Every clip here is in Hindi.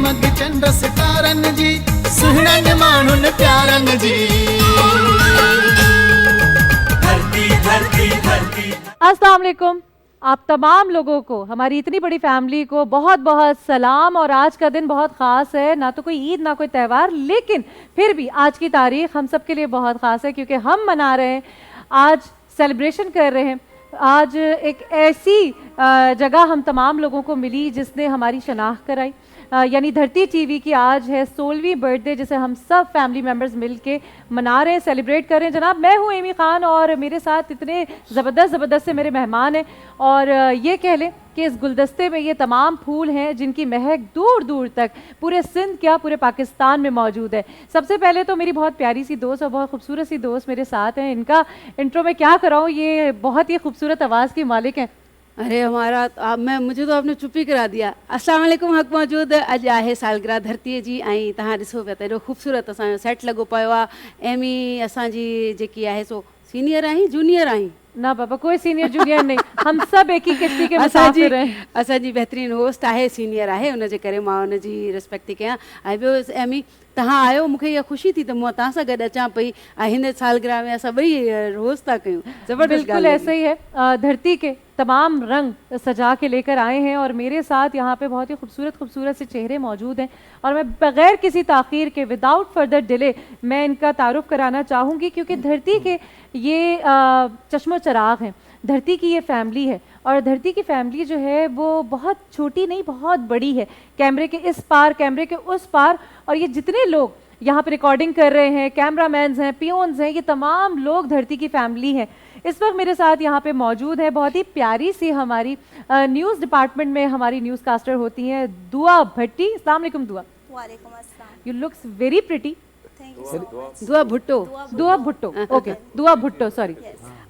मग चंद्र सितारन जी सुहिणनि माण्हुनि प्यारन जी। धरती धरती धरती। अस्सलाम वालेकुम। आप तमाम लोगों को, हमारी इतनी बड़ी फैमिली को बहुत बहुत सलाम। और आज का दिन बहुत ख़ास है, ना तो कोई ईद ना कोई त्यौहार, लेकिन फिर भी आज की तारीख हम सब के लिए बहुत ख़ास है क्योंकि हम मना रहे हैं, आज सेलिब्रेशन कर रहे हैं। आज एक ऐसी जगह हम तमाम लोगों को मिली जिसने हमारी शनाख्त कराई, यानी धरती टीवी की आज है 16वीं बर्थडे जिसे हम सब फैमिली मेम्बर्स मिल के मना रहे हैं, सेलिब्रेट कर रहे हैं। जनाब, मैं हूँ एमी खान और मेरे साथ इतने ज़बरदस्त से मेरे मेहमान हैं। और ये कह लें कि इस गुलदस्ते में ये तमाम फूल हैं जिनकी महक दूर दूर तक पूरे सिंध क्या पूरे पाकिस्तान में मौजूद है। सबसे पहले तो मेरी बहुत प्यारी सी दोस्त और बहुत खूबसूरत सी दोस्त मेरे साथ हैं। इनका इंट्रो में क्या कराऊँ, ये बहुत ही खूबसूरत आवाज़ की मालिक हैं। अरे हमारा मुझे तो आपने चुप ही करा दिया। अस्सलाम वालेकुम हक़ मौजूद। अॼु आहे सालगिरह धरतीअ जी ऐं तव्हां ॾिसो पिया त एॾो ख़ूबसूरत असांजो सेट लॻो पियो आहे। एमी असांजी जेकी आहे सो सीनियर आहीं जूनियर आहीं? ना बाबा, कोई सीनियर जूनियर नहीं, हम सब एक ही किश्ती के मुसाफिर हैं। असांजी बहितरीन होस्ट आहे, सीनियर आहे, उनजे करे मां उनजी रिस्पेक्ट थी कयां। ऐं ॿियो एमी तव्हां आयो, मूंखे इहा ख़ुशी थी त मां तव्हां सां गॾु अचां पई ऐं हिन सालगिरह में असां ॿई रोज़ था कयूं। ज़बरदस्त। बिल्कुल ऐसे ही है। धरती के तमाम रंग सजा के लेकर आए हैं और मेरे साथ यहाँ पे बहुत ही खूबसूरत से चेहरे मौजूद हैं। और मैं बगैर किसी ताख़ीर के, विदाउट फर्दर डिले, मैं इनका तारुफ कराना चाहूँगी क्योंकि धरती के ये चश्मो चराग हैं। धरती की ये फैमिली है और धरती की फैमिली जो है वो बहुत छोटी नहीं, बहुत बड़ी है। कैमरे के इस पार, कैमरे के उस पार, और ये जितने लोग यहाँ पे रिकॉर्डिंग कर रहे हैं, कैमरामैन्स हैं, पियोन्स हैं, ये तमाम लोग धरती की फैमिली हैं। इस वक्त मेरे साथ यहाँ पे मौजूद है बहुत ही प्यारी सी हमारी न्यूज़ डिपार्टमेंट में हमारी न्यूज़ कास्टर होती हैं दुआ भट्टी। अस्सलाम वालेकुम दुआ। वालेकुम अस्सलाम। You looks very pretty. Thank you so much. दुआ भुट्टो। दुआ भुट्टो, ओके, दुआ भुट्टो, सॉरी।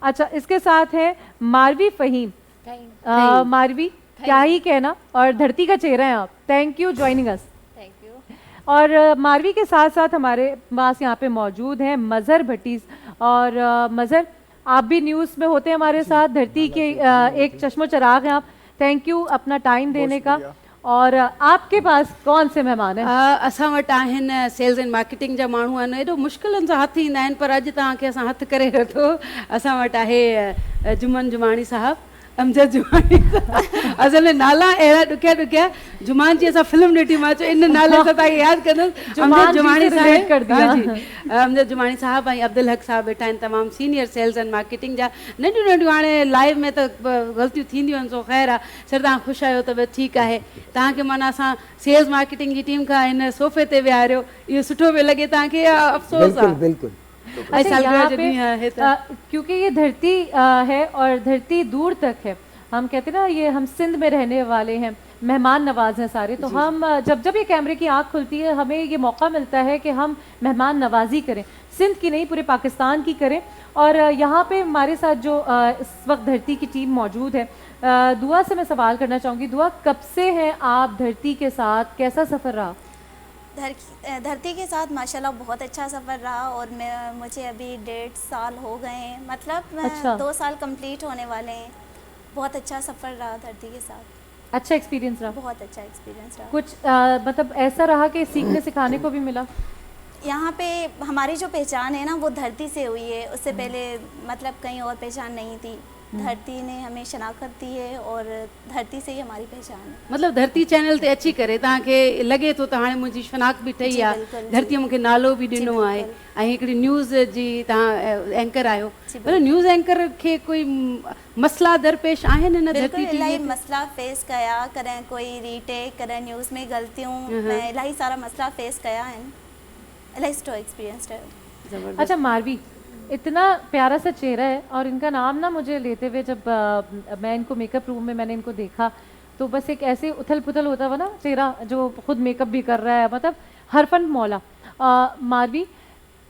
अच्छा, इसके साथ है मारवी फ़हीम। मारवी, क्या ही कहना, और धरती का चेहरा है आप। Thank you joining us. Thank you. और मारवी के साथ साथ हमारे पास यहाँ पे मौजूद हैं मज़हर भट्टी। और मज़हर, आप भी न्यूज़ में होते हैं हमारे साथ, धरती के एक चश्मो चराग हैं आप। थैंक यू अपना टाइम देने का। और आपके पास कौन से मेहमान हैं? असां वटि आहिनि सेल्स एंड मार्केटिंग जा माण्हू आहिनि, एॾो मुश्किलनि सां हथु ईंदा आहिनि, पर अॼु तव्हांखे असां हथु करे वठो। असां वटि आहे जुमान जुमानी साहब, अमजद जुमानी। असल में नाला अहिड़ा ॾुखिया ॾुखिया, जुमान जी असां फिल्म ॾिठी, मां चयो इन नाले सां तव्हांखे यादि कंदुसि। अमजद जुमानी साहब कर दिया। अमजद जुमानी साहब ऐं अब्दुल हक साहब वेठा आहिनि, तमामु सीनियर सेल्स एंड मार्केटिंग जा। नंढियूं नंढियूं हाणे लाइव में त ग़लतियूं थींदियूं आहिनि, सो ख़ैर आहे। सर तव्हां ख़ुशि आहियो त बि ठीकु आहे। तव्हांखे माना असां सेल्स मार्केटिंग जी टीम खां हिन सोफ़े ते विहारियो, इहो सुठो पियो लॻे तव्हांखे? अफ़सोस आहे? बिल्कुल। अच्छा, यहाँ पे क्योंकि ये धरती है और धरती दूर तक है, हम कहते हैं ना, ये हम सिंध में रहने वाले हैं, मेहमान नवाज हैं सारे, तो हम जब जब ये कैमरे की आंख खुलती है हमें ये मौका मिलता है कि हम मेहमान नवाजी करें, सिंध की नहीं पूरे पाकिस्तान की करें। और यहाँ पे हमारे साथ जो इस वक्त धरती की टीम मौजूद है, दुआ से मैं सवाल करना चाहूँगी। दुआ, कब से हैं आप धरती के साथ, कैसा सफ़र रहा? धरती के साथ माशाल्लाह बहुत अच्छा सफ़र रहा और मुझे अभी 1.5 साल हो गए हैं, मतलब अच्छा। 2 साल कंप्लीट होने वाले हैं। बहुत अच्छा सफ़र रहा धरती के साथ। अच्छा एक्सपीरियंस रहा? बहुत अच्छा एक्सपीरियंस रहा। कुछ मतलब ऐसा रहा कि सीखने सिखाने को भी मिला? यहाँ पे हमारी जो पहचान है ना वो धरती से हुई है, उससे पहले मतलब कहीं और पहचान नहीं थी। धरती ने हमें शनाख्त दी है और धरती से ही हमारी पहचान है। मतलब धरती चैनल ते अची करे तव्हांखे लॻे थो त हाणे मुंहिंजी शनाख्त बि ठही आहे, धरतीअ मूंखे नालो बि ॾिनो आहे ऐं हिकिड़ी न्यूज़ जी तव्हां एंकर आहियो। मतलब न्यूज़ एंकर खे कोई मसला दरपेश आहिनि हिन धरती ते? इलाही मसला फेस कया, करें कोई रीटेक, करें न्यूज़ में ग़लतियूं, मैं इलाही सारा मसला फेस कया आहिनि, इलाही सुठो एक्सपीरियंस रहियो। अच्छा मारवी, इतना प्यारा सा चेहरा है और इनका नाम ना मुझे लेते हुए जब मैं इनको मेकअप रूम में मैंने इनको देखा तो बस एक ऐसे उथल पुथल होता हुआ ना चेहरा, जो खुद मेकअप भी कर रहा है, मतलब हरफन मौला। मारवी,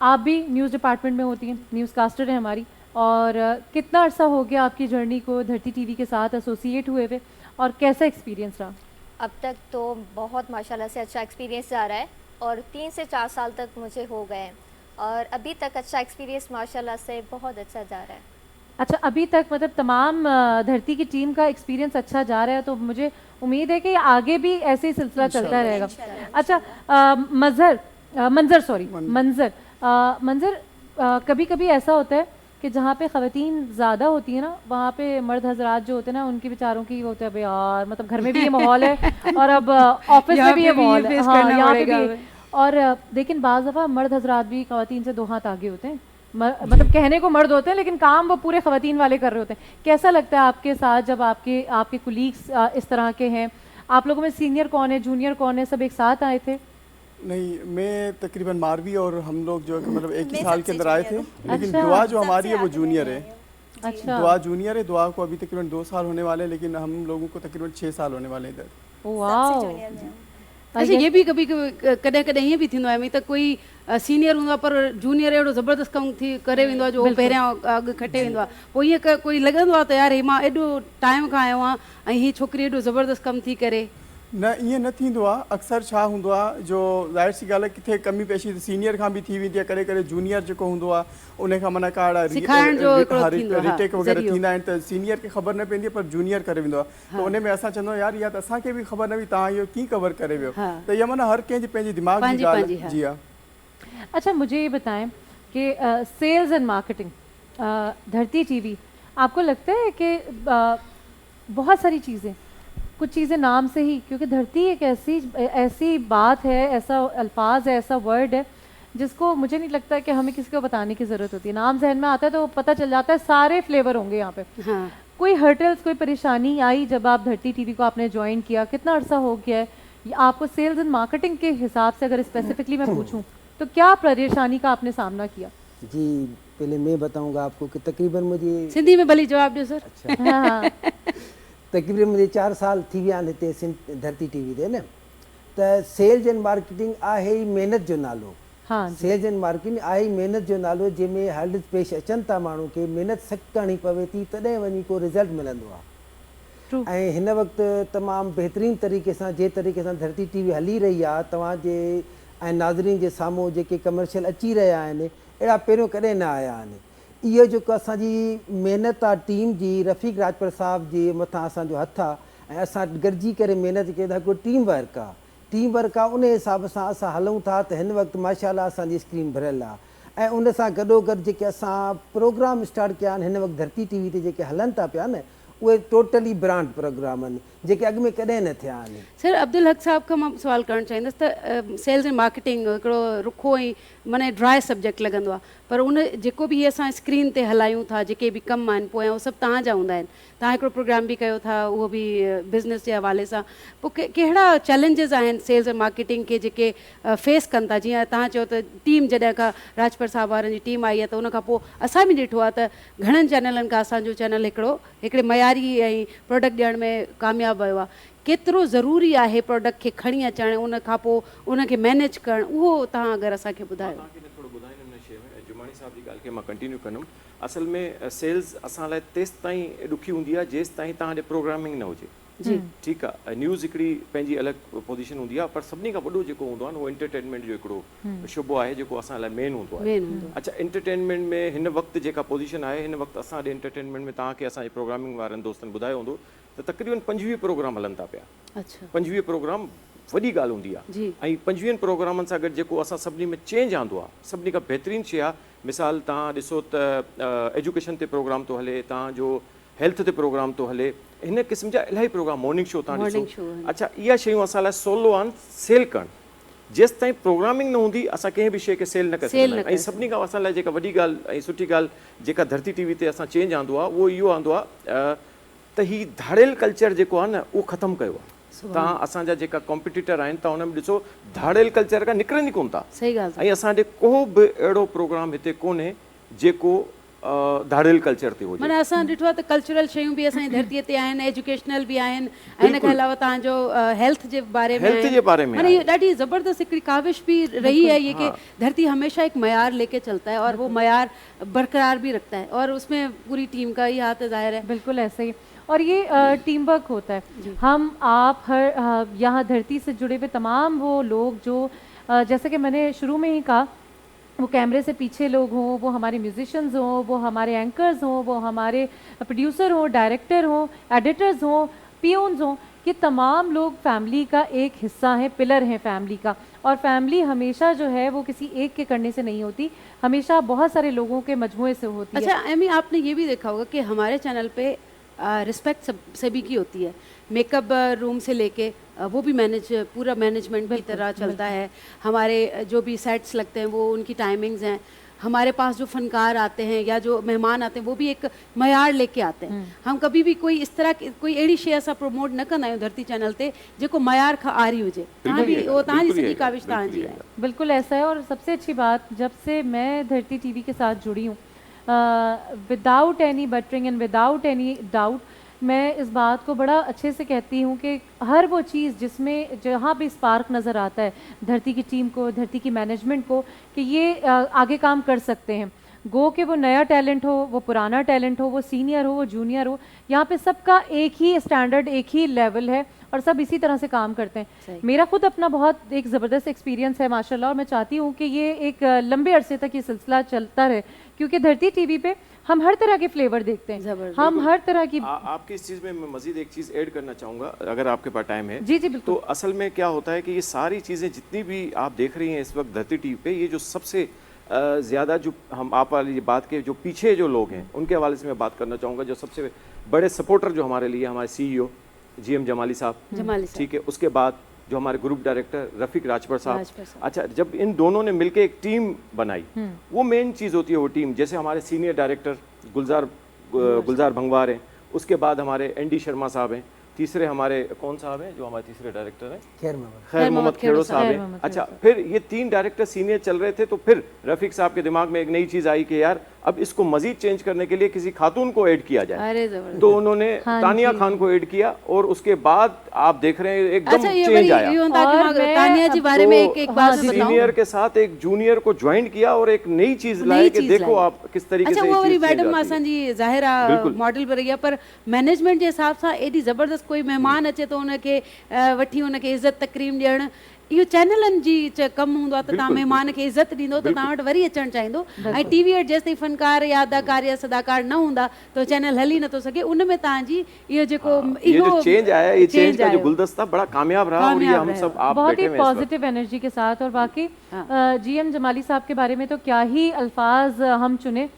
आप भी न्यूज़ डिपार्टमेंट में होती हैं, न्यूज़ कास्टर हैं हमारी, और कितना अर्सा हो गया आपकी जर्नी को धरती टीवी के साथ एसोसिएट हुए हुए, और कैसा एक्सपीरियंस रहा? अब तक तो बहुत माशाल्लाह से अच्छा एक्सपीरियंस जा रहा है और 3 से 4 साल तक मुझे हो गए हैं और अभी तक अच्छा एक्सपीरियंस माशाल्लाह से बहुत अच्छा जा रहा है। अच्छा, अभी तक मतलब तमाम धरती की टीम का एक्सपीरियंस अच्छा जा रहा है, तो मुझे उम्मीद है कि आगे भी ऐसे ही सिलसिला चलता रहेगा। अच्छा, मंजर, कभी कभी ऐसा होता है कि जहाँ पे ख़वातीन ज़्यादा होती है ना, वहाँ पे मर्द हजरात जो होते हैं ना, उनके बेचारों की वो होता है, यार मतलब घर में भी ये माहौल है और अब ऑफिस में भी ये माहौल है, हाँ यहाँ पे भी। और लेकिन बाज़ दफ़ा मर्द हजरात भी ख़वातीन से 2 हाथ आगे होते हैं, मतलब कहने को मर्द होते हैं लेकिन काम वो पूरे ख़वातीन वाले कर रहे होते हैं। कैसा लगता है आपके साथ जब आपके कुलीग्स इस तरह के हैं? आप लोगों में सीनियर कौन है, जूनियर कौन है, सब एक साथ आए थे? नहीं, मैं तकरीबन मारवी और हम लोग जो है कि मतलब एक ही मैं साल के सबसे अंदर आए थे, जूनियर लेकिन अच्छा। दुआ जो सबसे हमारी है वो आगे जूनियर मैं है। आई हूँ। अच्छा, दुआ जूनियर है, दुआ को अभी तकरीबन 2 साल होने वाले हैं, लेकिन हम लोगों को तकरीबन 6 साल होने वाले हैं इधर। सबसे वाओ। जूनियर में हूँ। अच्छा, ये भी कभी कॾहिं कॾहिं ईअं बि थींदो आहे त कोई सीनियर हूंदो आहे पर जूनियर अहिड़ो ज़बरदस्त कमु थी करे वेंदो आहे जो उहो पहिरियां अॻु खटे वेंदो आहे, पोइ ईअं कोई लॻंदो आहे त यार हे मां एॾो टाइम खां आयो आहियां ऐं हीअ छोकिरी एॾो ज़बरदस्त कमु थी करे। न, ईअं न थींदो आहे। अक्सर छा हूंदो आहे, जो ज़ाहिर सी ॻाल्हि आहे किथे कमी पेशी त सीनियर खां बि थी वेंदी आहे, करे करे जूनियर जेको हूंदो आहे उन खां माना का सिखाइण जो हिकिड़ो थींदो आहे, रिटेक वग़ैरह ज़रियो। थींदा आहिनि त सीनियर खे ख़बर न पवंदी आहे पर जूनियर करे वेंदो आहे, त उन में असां चवंदो आहियूं यार या त असांखे बि ख़बर न हुई तव्हां इहो कीअं कवर करे वियो, त इहा माना हर कंहिंजी पंहिंजी दिमाग़ जी ॻाल्हि पंहिंजी, आहे। जी हाँ। अच्छा, मुझे ये बताएं कि सेल्स एंड मार्केटिंग, धरती टीवी, आपको लगता है कि बहुत सारी चीज़ें, कुछ चीज़ें नाम से ही, क्योंकि धरती एक ऐसी बात है, ऐसा अल्फाज है, ऐसा वर्ड है जिसको मुझे नहीं लगता कि हमें किसी को बताने की ज़रूरत होती है। नाम जहन में आता है तो पता चल जाता है, सारे फ्लेवर होंगे यहाँ पे। हाँ, कोई हर्टल्स, कोई परेशानी आई जब आप धरती टीवी को आपने ज्वाइन किया? कितना अरसा हो गया है? आपको सेल्स एंड मार्केटिंग के हिसाब से अगर स्पेसिफिकली मैं पूछूं तो क्या परेशानी का आपने सामना किया? जी, पहले मैं बताऊंगा आपको कि तकरीबन मुझे सिंधी में भली जवाब ॾियो सर। हाँ, तकरीबन मुझे 4 साल थी विया आहिनि हिते धरती टीवी ते न। त सेल्स एंड मार्केटिंग आहे ई महिनत जो नालो। हाँ, सेल्स एंड मार्केटिंग आहे ई महिनत जो नालो, जंहिंमें हर्डल्स पेश अचनि था माण्हू खे, महिनत सख़्तु करणी पवे थी तॾहिं वञी को रिज़ल्ट मिलंदो आहे। True. ऐं हिन वक़्तु तमामु बहितरीन तरीक़े सां जे तरीक़े सां धरती टीवी हली रही आहे, तव्हांजे ऐं नाज़रीन जे साम्हूं जेके कमर्शियल अची रहिया आहिनि अहिड़ा पहिरियों कॾहिं न आया आहिनि। इहो जेको असांजी महिनत आहे टीम जी, रफ़ीक राजपर साहब जे मथां असांजो हथु आहे ऐं असां गॾिजी करे महिनत कयूं था। हिकिड़ो टीम वर्क आहे, टीम वर्क आहे, उन हिसाब सां असां हलूं था। त हिन वक़्तु माशाअल्लाह असांजी स्क्रीन भरियलु आहे ऐं उन सां गॾोगॾु जेके असां प्रोग्राम स्टार्ट कया आहिनि हिन वक़्तु धरती टीवी ते जेके हलनि था पिया न, उहे टोटली ब्रांड प्रोग्राम आहिनि जेके अॻु में कॾहिं न थिया आहिनि। सर, अब्दुल हक साहब खां मां सुवाल करणु चाहींदसि त सेल्स एंड मार्केटिंग हिकिड़ो रुखो ऐं माना ड्राई सब्जेक्ट लॻंदो आहे, पर उन जेको बि असां स्क्रीन ते हलायूं था, जेके बि कम आहिनि पोयां उहे सभु तव्हांजा हूंदा आहिनि। तव्हां हिकिड़ो प्रोग्राम बि कयो था, उहो बि बिज़नेस जे हवाले सां। पोइ कहिड़ा चैलेंजिस आहिनि सेल्स एंड मार्केटिंग खे जेके फेस कनि था? जीअं तव्हां चयो त टीम जॾहिं खां राजपर साहब वारनि जी टीम आई आहे त उन खां पोइ असां बि ॾिठो आहे त घणनि चैनलनि खां असांजो चैनल हिकिड़े मयारी ऐं प्रोडक्ट ॾियण में कामयाबु वियो आहे। केतिरो ज़रूरी आहे प्रोडक्ट खे खणी अचणु, उन खां पोइ उनखे मैनेज करणु, उहो तव्हां अगरि असांखे ॿुधायो। थोरो ॿुधाईंदुमि हिन शइ में। जुमाणी साहब जी ॻाल्हि खे मां कंटिन्यू कंदुमि। असल में सेल्स असां लाइ तेसि ताईं ॾुखी हूंदी आहे जेसि ताईं तव्हां ॾे प्रोग्रामिंग न हुजे। जी, ठीकु आहे। न्यूज़ हिकिड़ी पंहिंजी अलॻि पोजीशन हूंदी आहे, पर सभिनी खां वॾो जेको हूंदो आहे न उहो एंटरटेनमेंट जो हिकिड़ो शुबो आहे जेको असां लाइ मेन हूंदो आहे। अच्छा, एंटरटेनमेंट में हिन वक़्तु जेका पोजीशन आहे, हिन वक़्तु असां ॾे एंटरटेनमेंट में तव्हांखे असांजे प्रोग्रामिंग वारनि दोस्तनि ॿुधायो हूंदो त तक़रीबन 25 प्रोग्राम हलनि था पिया। अच्छा, 25 प्रोग्राम वॾी ॻाल्हि हूंदी आहे। जी, ऐं 25 प्रोग्रामनि सां गॾु जेको असां सभिनी में चेंज आंदो आहे, सभिनी खां बहितरीनु शइ आहे। मिसाल तव्हां ॾिसो त एजुकेशन ते प्रोग्राम थो हले, तव्हांजो हेल्थ ते प्रोग्राम थो हले, हिन क़िस्म जा इलाही प्रोग्राम, मॉर्निंग शो तव्हां ॾिसो। अच्छा, इहा शयूं असां लाइ सवलो आहिनि सेल करणु। जेसि ताईं प्रोग्रामिंग न हूंदी असां कंहिं बि शइ खे सेल न करे सघंदा आहियूं। ऐं सभिनी खां असां लाइ जेका वॾी ॻाल्हि ऐं सुठी ॻाल्हि जेका धरती टीवी ते असां चेंज आंदो आहे उहो इहो आंदो आहे त हीउ धाड़ेल कल्चर जेको आहे न उहो ख़तमु कयो आहे। तव्हां असांजा जेका कॉम्पिटिटर आहिनि तव्हां हुन में ॾिसो धाड़ेल कल्चर खां निकिरनि ई कोन था। सही ॻाल्हि। ऐं असां ॾे को बि अहिड़ो प्रोग्राम हिते कोन्हे जेको धाड़ेल कल्चर ते हुजे। माना असां ॾिठो आहे त कल्चरल शयूं बि असांजी धरतीअ ते आहिनि, एजुकेशनल बि आहिनि, ऐं इन खां अलावा तव्हांजो हेल्थ जे बारे में, माना ये ॾाढी ज़बरदस्त हिकिड़ी काविश भी रही है ये कि धरती हमेशा एक मयार लेके चलता है और वो मयार बरकरार भी रखता है और उसमें पूरी टीम का ही हाथ ज़ाहिर है। बिल्कुल ऐसे ही। और ये टीम वर्क होता है। हम आप हर यहाँ धरती से जुड़े हुए तमाम वो लोग जो जैसे कि मैंने शुरू में ही कहा वो कैमरे से पीछे लोग हों, वो हमारे म्यूजिशियंस हों, वो हमारे एंकर्स हों, वो हमारे प्रोड्यूसर हों, डायरेक्टर हों, एडिटर्स हों, पियोन्स हों, ये तमाम लोग फैमिली का एक हिस्सा हैं, पिलर हैं फैमिली का। और फैमिली हमेशा जो है वो किसी एक के करने से नहीं होती, हमेशा बहुत सारे लोगों के मजमूए से होती है। अच्छा एमी, आपने ये भी देखा होगा कि हमारे चैनल पे रिस्पेक्ट सभी की होती है, मेकअप रूम से लेके वो भी पूरा मैनेजमेंट की तरह चलता है। हमारे जो भी सेट्स लगते हैं वो उनकी टाइमिंग्स हैं। हमारे पास जो फनकार आते हैं या जो मेहमान आते हैं वो भी एक मयार लेके आते हैं। हम कभी भी कोई इस तरह कोई अड़ी शे असां प्रमोट न कंदा आहियूं धरती चैनल ते जेको मयार खां आरी हुजे। तव्हां भी वो तव्हांजी सॼी काविश तव्हांजी है। बिल्कुल ऐसा है। और सबसे अच्छी बात, जब से मैं धरती टीवी के साथ जुड़ी हूँ, without any buttering and without any doubt, मैं इस बात को बड़ा अच्छे से कहती हूँ कि हर वो चीज़ जिसमें जहाँ भी स्पार्क नज़र आता है धरती की टीम को, धरती की मैनेजमेंट को, कि ये आगे काम कर सकते हैं, गो कि वो नया टैलेंट हो, वो पुराना टैलेंट हो, वो सीनियर हो, वो जूनियर हो, यहाँ पे सबका एक ही स्टैंडर्ड, एक ही लेवल है और सब इसी तरह से काम करते हैं। मेरा खुद अपना बहुत एक ज़बरदस्त एक्सपीरियंस है माशाल्लाह, और मैं चाहती हूँ कि ये एक लंबे अरसे तक ये सिलसिला चलता रहे, क्योंकि धरती टीवी पे हम हर तरह के फ्लेवर देखते हैं, हम हर तरह की। आपकी इस चीज़ में मैं मजीद एक चीज़ ऐड करना चाहूँगा, अगर आपके पास टाइम है। जी जी बिल्कुल। तो असल में क्या होता है कि ये सारी चीज़ें जितनी भी आप देख रही हैं इस वक्त धरती टीवी पे, ये जो सबसे ज़्यादा जो हम आप वाली बात के जो पीछे जो लोग हैं उनके हवाले से मैं बात करना चाहूँगा। जो सबसे बड़े सपोर्टर जो हमारे लिए हमारे CEO GM जमाली साहब, ठीक है, उसके बाद जो हमारे ग्रुप डायरेक्टर रफीक राजपर साहब। अच्छा, जब इन दोनों ने मिलके एक टीम बनाई, वो मेन चीज़ होती है वो टीम। जैसे हमारे सीनियर डायरेक्टर गुलजार भंगवार हैं, उसके बाद हमारे ND शर्मा साहब हैं, तीसरे हमारे कौन साहब हैं जो हमारे तीसरे डायरेक्टर हैं, खैर मोहम्मद खेड़ो साहब हैं। अच्छा, फिर ये 3 डायरेक्टर सीनियर चल रहे थे, तो फिर रफीक साहब के दिमाग में एक नई चीज़ आई कि यार अब इसको मजीद चेंज करने के लिए किसी खातून को ऐड किया जाए। तो उन्होंने तानिया खान को ऐड किया और उसके बाद आप देख रहे हैं एकदम चेंज आया। तानिया जी बारे में एक बात बताऊं, सीनियर के साथ एक जूनियर को ज्वाइन किया और एक नई चीज लाए कि देखो आप किस तरीके से। अच्छा, वो वरी मैडम असांजी ज़ाहिरा मॉडल पर रही, पर मैनेजमेंट जे हिसाब सां एडी ज़बरदस्त कोई मेहमान अचे तो उनके वठी उनके इज़त तकरीम ॾियण, इहो चैनलनि जी कमु हूंदो आहे त तव्हां महिमान खे इज़त ॾींदो त तव्हां वटि वरी अचणु चाहींदो। ऐं टीवी वटि जेसिताईं फनकार या अदाकार या सदाकार न हूंदा तो चैनल हली नथो सके। उन में तव्हांजी इहो जेको जो चेंज आया, ये चेंज का जो गुलदस्ता बड़ा कामयाब रहा और ये हम सब आप बहुत ही पॉजिटिव एनर्जी के साथ। और बाकी GM जमाली साहब के बारे में तो क्या ही अल्फाज हम चुने,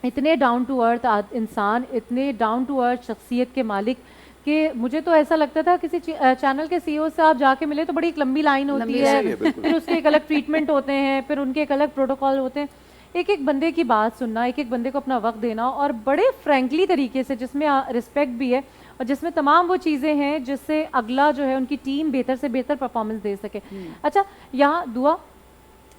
इतने डाउन टू अर्थ इंसान, इतने डाउन टू अर्थ शख्सियत के मालिक कि मुझे तो ऐसा लगता था किसी चैनल के CEO से आप जाके मिले तो बड़ी एक लंबी लाइन होती है, फिर उसके एक अलग ट्रीटमेंट होते हैं, फिर उनके एक अलग प्रोटोकॉल होते हैं। एक एक बंदे की बात सुनना, एक एक बंदे को अपना वक्त देना और बड़े फ्रैंकली तरीके से, जिसमें रिस्पेक्ट भी है और जिसमें तमाम वो चीज़ें हैं जिससे अगला जो है उनकी टीम बेहतर से बेहतर परफॉर्मेंस दे सके। अच्छा, यहाँ दुआ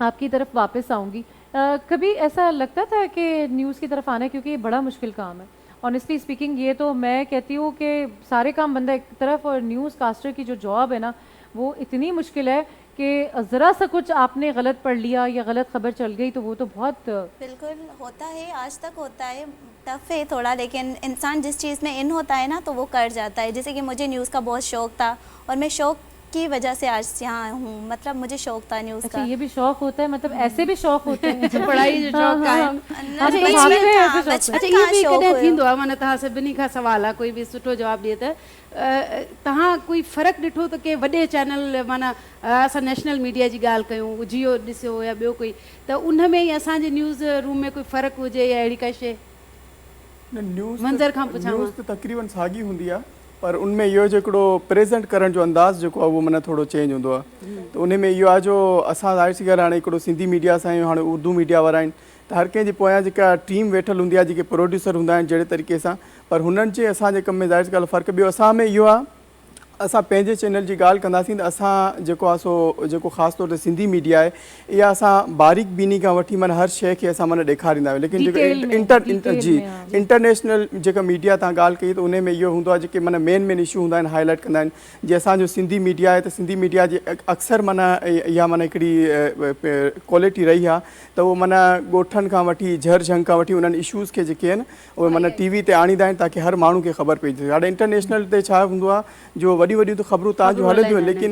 आपकी तरफ वापस आऊँगी। कभी ऐसा लगता था कि न्यूज़ की तरफ आना, क्योंकि ये बड़ा मुश्किल काम है ऑनेस्टली स्पीकिंग, ये तो मैं कहती हूँ कि सारे काम बंदा एक तरफ और न्यूज़ कास्टर की जो जॉब है ना वो इतनी मुश्किल है कि ज़रा सा कुछ आपने गलत पढ़ लिया या गलत खबर चल गई तो वो तो बहुत बिल्कुल होता है, आज तक होता है, टफ है थोड़ा, लेकिन इंसान जिस चीज़ में इन होता है ना तो वो कर जाता है। जैसे कि मुझे न्यूज़ का बहुत शौक था और मैं शौक की वजह से आज यहाँ हूँ, मतलब मुझे शौक था न्यूज़ का। ये भी शौक होता है, मतलब ऐसे भी शौक होते हैं पढ़ाई जो शौक का है। अच्छा, ये भी कॾहिं थींदो आहे, माना तव्हां सभिनी खां सवाल आहे, कोई बि सुठो जवाबु ॾिए त तव्हां कोई फ़र्क़ु ॾिठो त के वॾे चैनल, माना असां नेशनल मीडिया जी ॻाल्हि कयूं, जियो ॾिसियो या ॿियो कोई, त उन में ई असांजे न्यूज़ रूम में कोई फ़र्क़ु हुजे या अहिड़ी काई शइ? मंज़र खां पुछां, न्यूज़ त तक़रीबन साॻी हूंदी आहे, पर उनमें इहो जेको प्रेज़ेंट करण जो अंदाज़ जेको आहे उहो माना थोरो चेंज हूंदो आहे। त उन में इहो आहे जो असां ज़ाहिर सी ॻाल्हि हाणे हिकिड़ो सिंधी मीडिया सां आहियूं, हाणे उर्दू मीडिया वारा आहिनि, त हर कंहिंजे पोयां जेका टीम वेठल हूंदी आहे, जेके प्रोड्यूसर हूंदा आहिनि जहिड़े तरीक़े सां, पर हुननि जे असांजे कम में ज़ाहिर सी ॻाल्हि फ़र्क़ु। ॿियो असां में इहो आहे, असां पंहिंजे चैनल जी ॻाल्हि कंदासीं त असां जेको आहे सो जेको ख़ासि तौर ते सिंधी मीडिया आहे, इहा असां बारीक बीनी खां वठी माना हर शइ खे असां माना ॾेखारींदा आहियूं। लेकिन जेको इंटरनेशनल जेका मीडिया तव्हां ॻाल्हि कई त उन में इहो हूंदो आहे, जेके माना मेन इशू हूंदा आहिनि हाईलाइट कंदा आहिनि। जीअं असांजो सिंधी मीडिया आहे त सिंधी मीडिया जी अक्सर माना इहा माना हिकिड़ी क्वालिटी रही आहे त उहो माना ॻोठनि खां वठी झर झंग खां वठी उन्हनि इशूज़ खे जेके आहिनि उहे माना TV ते आणींदा आहिनि ताकी हर माण्हू खे ख़बर पइजी सघे। हाणे इंटरनेशनल ते छा हूंदो आहे, जो वॾियूं वॾियूं त ख़बरूं तव्हांजूं हलंदियूं आहिनि, लेकिन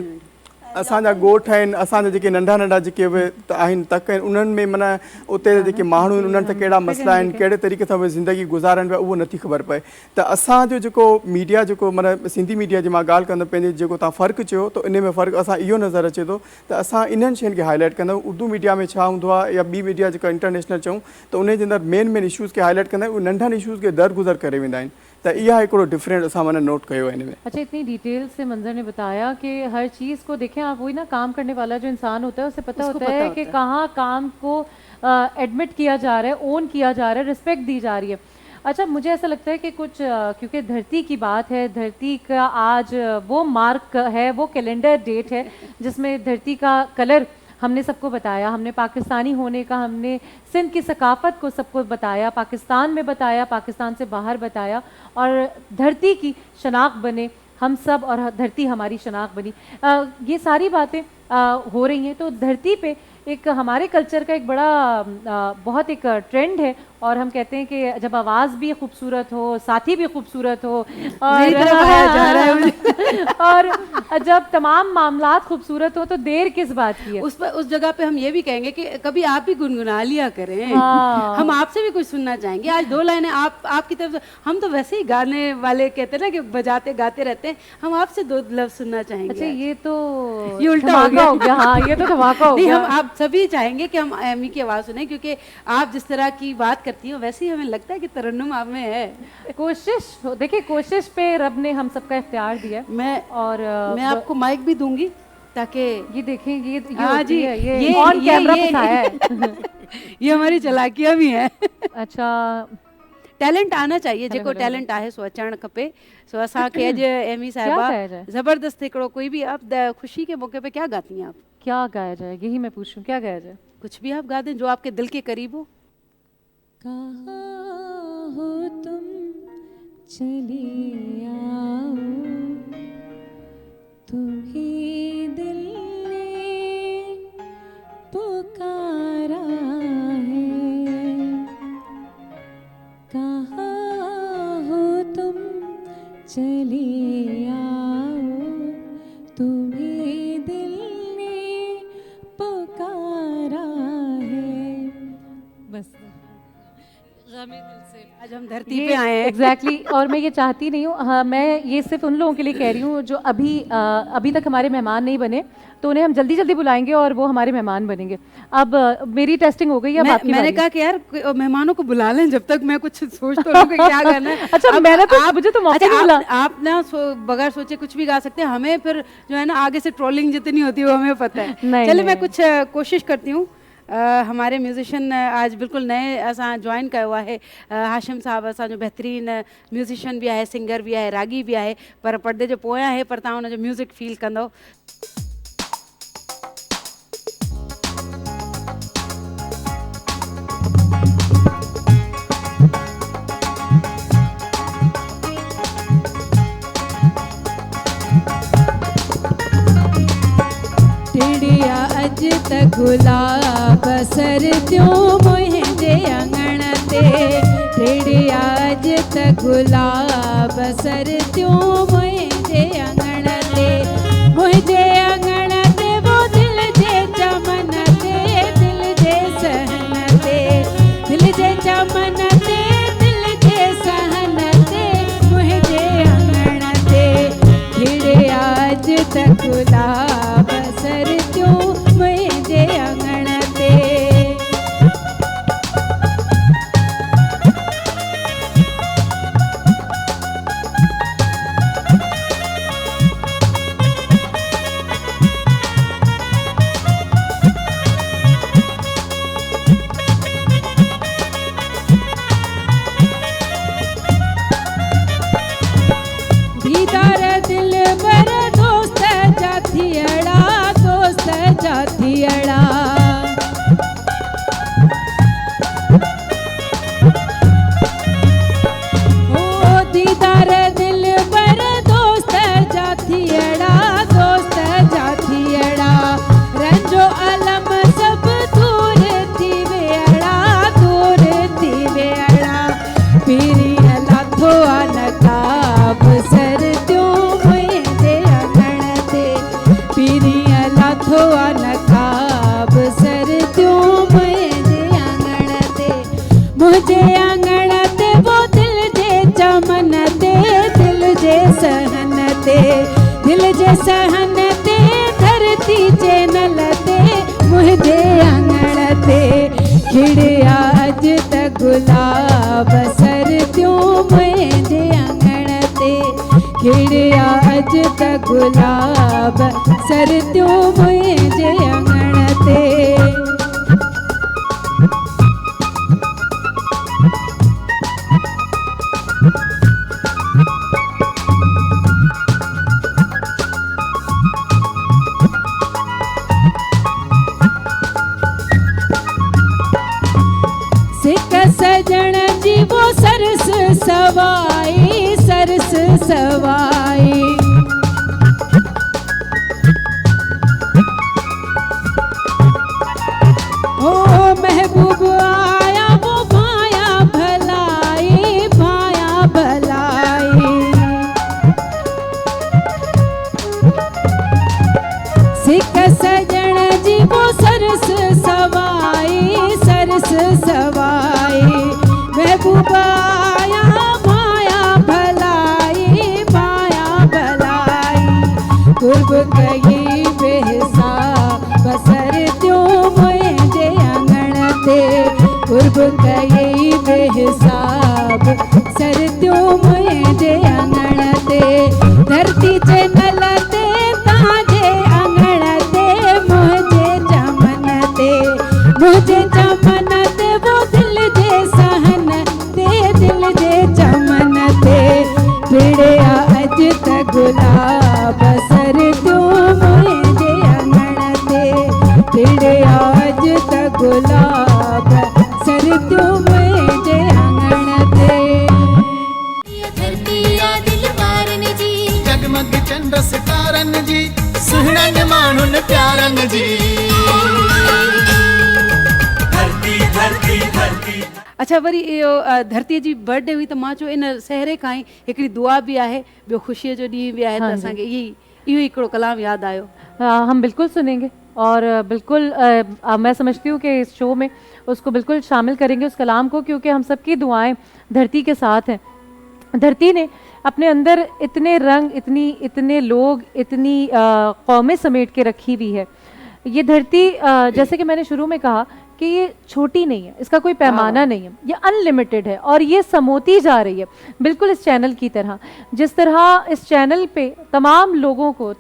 असांजा ॻोठ आहिनि, असांजा जेके नंढा नंढा जेके आहिनि तक आहिनि, उन्हनि में माना उते जेके माण्हू आहिनि उन्हनि ते कहिड़ा मसइला आहिनि, कहिड़े तरीक़े सां उहे ज़िंदगी गुज़ारनि पिया, उहो नथी ख़बर पए। त असांजो जेको मीडिया जेको माना सिंधी मीडिया जी मां ॻाल्हि कंदुमि, पंहिंजे जेको तव्हां फ़र्क़ु चयो त इन में फ़र्क़ु असां इहो नज़र अचे थो त असां इन्हनि शयुनि खे हाईलाइट कंदा आहियूं। उर्दू मीडिया में छा हूंदो आहे या ॿी मीडिया जेका इंटरनेशनल चऊं त उन जे अंदरि मेन इशूज़ खे हाईलाइट कंदा आहियूं, उहे नंढनि इशूज़ खे दरगुज़र करे वेंदा आहिनि। त इहा हिकिड़ो डिफरेंट असां माना नोट कयो आहे हिन में। अच्छा, इतनी डिटेल से मंजर ने बताया कि हर चीज़ को देखें आप, वही ना काम करने वाला जो इंसान होता है उसे पता होता है कि कहाँ काम को एडमिट किया जा रहा है, ओन किया जा रहा है, रिस्पेक्ट दी जा रही है। अच्छा, मुझे ऐसा लगता है कि कुछ क्योंकि धरती की बात है, धरती का आज वो मार्क है, वो कैलेंडर डेट है जिसमें धरती का कलर हमने सबको बताया, हमने पाकिस्तानी होने का, हमने सिंध की सकाफ़त को सबको बताया, पाकिस्तान में बताया, पाकिस्तान से बाहर बताया, और धरती की शनाख्त बने हम सब और धरती हमारी शनाख्त बनी। ये सारी बातें हो रही हैं। तो धरती पे एक हमारे कल्चर का एक बड़ा बहुत एक ट्रेंड है, और हम कहते हैं कि जब आवाज़ भी खूबसूरत हो, साथी भी खूबसूरत हो, और जब तमाम मामलात खूबसूरत हो तो देर किस बात की है। उस जगह पे हम ये भी कहेंगे कि कभी आप भी गुनगुना लिया करें। हम आपसे भी कुछ सुनना चाहेंगे। आज 2 लाइनें आपकी तरफ से, हम तो वैसे ही गाने वाले कहते हैं ना कि बजाते गाते रहते हैं, हम आपसे 2 लफ्ज़ सुनना चाहेंगे। अच्छा, ये तो ये उल्टा हो गया। हाँ, ये तो धमाका हो गया। हम आप सभी चाहेंगे कि हम एमी की आवाज़ सुने, क्योंकि आप जिस तरह की बात करती हो वैसे ही हमें लगता है कि तरन्नुम आप में है। कोशिश, देखिए कोशिश पे रब ने हम सबका इख्तियार दिया। मैं आपको माइक भी दूंगी ताकि ये देखें, ये हाँ जी, ये ऑन कैमरा बताया है। ये हमारी चालाकियां भी हैं। अच्छा, टैलेंट आना चाहिए, जेको टैलेंट आहे सो अचणु खपे। सो असांखे अॼु एमी साहिबा ज़बरदस्त हिकिड़ो कोई भी आप खुशी के मौके पे क्या गाती हैं आप? क्या गाया जाए, यही मैं पूछूं, क्या गाया जाए? कुछ भी आप गा दें जो आपके दिल के करीब हो। कहाँ हो तुम चली आओ, तुम्हें दिल ने पुकारा है। कहाँ हो तुम चली आओ, तुम्हें दिल ने पुकारा है। बस आज हम धरती पे आए हैं। एग्जैक्टली और मैं ये चाहती नहीं हूँ, हाँ, मैं ये सिर्फ उन लोगों के लिए कह रही हूँ जो अभी तक हमारे मेहमान नहीं बने, तो उन्हें हम जल्दी जल्दी बुलाएंगे और वो हमारे मेहमान बनेंगे। अब मेरी टेस्टिंग हो गई है। मैंने कहा कि यार मेहमानों को बुला लें जब तक मैं कुछ सोच तो लूं कि क्या गाना है। अच्छा, मैंने तो मुझे तो मौका नहीं मिला। आप ना बगैर सोचे कुछ भी गा सकते हैं। हमें फिर जो है ना आगे से ट्रोलिंग जितनी होती है वो हमें पता है। चलिए मैं कुछ कोशिश करती हूँ। हमारे म्यूजिशियन आज बिल्कुल नए असां जॉइन कयो आहे। हाशिम साहब असांजो बहितरीन म्यूजिशियन भी आहे, सिंगर भी आहे, रागी भी आहे, पर पर्दे जो पोयां आहे, पर तव्हां हुनजो म्यूज़िक फील कंदो। टिड़िया अज तक गुलाब सर त्यों मुझे अंगण ते, टिड़िया अज तक गुलाब सर त्यों मुझे अंगण ते, मुझे अंगण ते वो दिल जे चमन ते, दिल जे सहन ते, दिल जे चमन ते, दिल जे सहन ते, मुझे अंगण ते, टिड़िया अज तक गुलाब सर त्यों मुझे अंगण ते। दीदार दिल बर दोस्त जा थियड़ा नथो आ नकाब सर त्यों मुंहिंजे आंगण ते मुंहिंजे आंगण ते वो दिल जे चमन ते दिल जे सहन ते दिल जे सहन ते धरती चैनल ते मुंहिंजे आंगण ते खिड़िया अॼु त गुलाब सर त्यों मुंहिंजे आंगण ते खिड़िया अॼु त गुलाब सर त्यों मुंहिंजे आंगण ते सिक सजण जी वो सरस सवाई सरस सवाई ओ महबूब आया वो भाया भलाई भाया भलाई सिक सजण जी वो सरस सवाई सरस सवाई महबूब आया भाया भलाई भाया भलाई कुर्ब कई बेहिसाब बसर त्यों मुंहिंजे आंगण ते कुर्ब कई बेहिसाब सर त्यों मुंहिंजे आंगण ते धरती चैनल ते तव्हांजे आंगण ते मुंहिंजे चमन ते मुंहिंजे चमन ते वो दिल जे सहन ते दिल जे चमन ते खिड़िया अॼु त गुलाब सर त्यों मुंहिंजे आंगण ते खिड़िया अॼु त गुलाब सर त्यों मुंहिंजे आंगण ते धरती आ दिल वारन जी जगमग चंड सितारन जी सुहिणनि माण्हुनि प्यारनि जी धरती धरती धरती अच्छा वरी इहो धरतीअ जी बर्थडे हुई त मां चयो इन सहरे खां ई हिकिड़ी दुआ बि आहे ॿियो ख़ुशीअ जो ॾींहुं बि आहे त असांखे इहो हिकिड़ो कलाम यादि आयो हम बिल्कुल सुनेंगे और बिल्कुल मैं समझती हूँ कि इस शो में उसको बिल्कुल शामिल करेंगे उस कलाम को, क्योंकि हम सबकी दुआएं धरती के साथ हैं। धरती ने अपने अंदर इतने रंग इतने लोग इतनी कौमें समेट के रखी हुई है। ये धरती जैसे कि मैंने शुरू में कहा कि ये छोटी नहीं है, इसका कोई पैमाना नहीं है, ये अनलिमिटेड है और ये समोती जा रही है बिल्कुल इस चैनल की तरह। जिस तरह इस चैनल पे तमाम लोगों को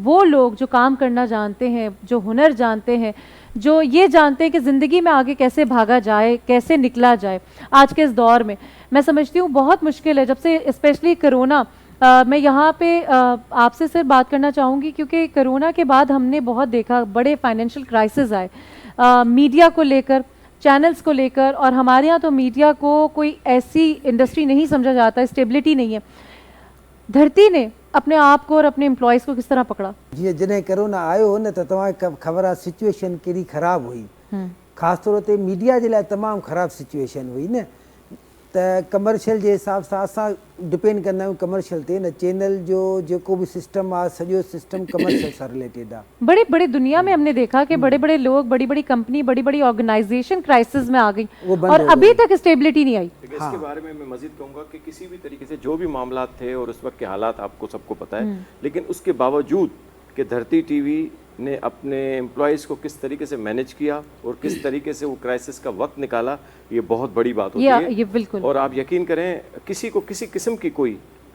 वो लोग जो काम करना जानते हैं, जो हुनर जानते हैं, जो ये जानते हैं कि ज़िंदगी में आगे कैसे भागा जाए, कैसे निकला जाए, आज के इस दौर में मैं समझती हूँ बहुत मुश्किल है। जब से स्पेशली कोरोना मैं यहाँ पे आपसे सिर्फ बात करना चाहूँगी क्योंकि कोरोना के बाद हमने बहुत देखा बड़े फाइनेंशियल क्राइसिस आए मीडिया को लेकर, चैनल्स को लेकर, और हमारे यहाँ तो मीडिया को कोई ऐसी इंडस्ट्री नहीं समझा जाता, स्टेबिलिटी नहीं है। धरती ने अपने आप को और अपने एम्प्लॉयज़ को किस तरह पकड़ा? जी जॾहिं कोरोना आयो हो न त तव्हांखे ख़बर आहे सिचुएशन केॾी ख़राबु हुई, ख़ासि तौर ते मीडिया जे लाइ तमामु ख़राबु सिचुएशन हुई न। त कमर्शियल जे हिसाब सां असां डिपेंड कंदा आहियूं कमर्शियल ते न। चैनल जो जेको बि सिस्टम आहे सॼो सिस्टम कमर्शियल सां रिलेटेड आहे। बड़ी बड़ी दुनिया में हमने देखा कि बड़े बड़े लोग, बड़ी बड़ी कंपनी, बड़ी बड़ी ऑर्गेनाइजेशन क्राइसिस में आ गई और अभी तक स्टेबिलिटी नहीं आई। इसके बारे में मैं मजीद कहूँगा कि किसी भी तरीके से जो भी मामला थे और उस वक्त के हालात आपको सबको पता है, लेकिन उसके बावजूद कि धरती टीवी ने अपने एम्प्लॉयज़ को किस तरीके से मैनेज किया और किस तरीके से वो क्राइसिस का वक्त निकाला, ये बहुत बड़ी बात होती है। ये बिल्कुल। और आप यकीन करें किसी को किसी किस्म की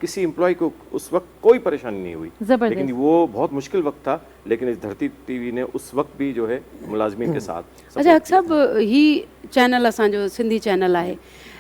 किसी एम्प्लॉय को उस वक्त कोई परेशानी नहीं हुई, लेकिन वो बहुत मुश्किल वक्त था, लेकिन इस धरती टीवी ने उस वक्त भी जो है मुलाजमीन के साथ। अच्छा अक्सर ही चैनल असांजो सिंधी चैनल आहे,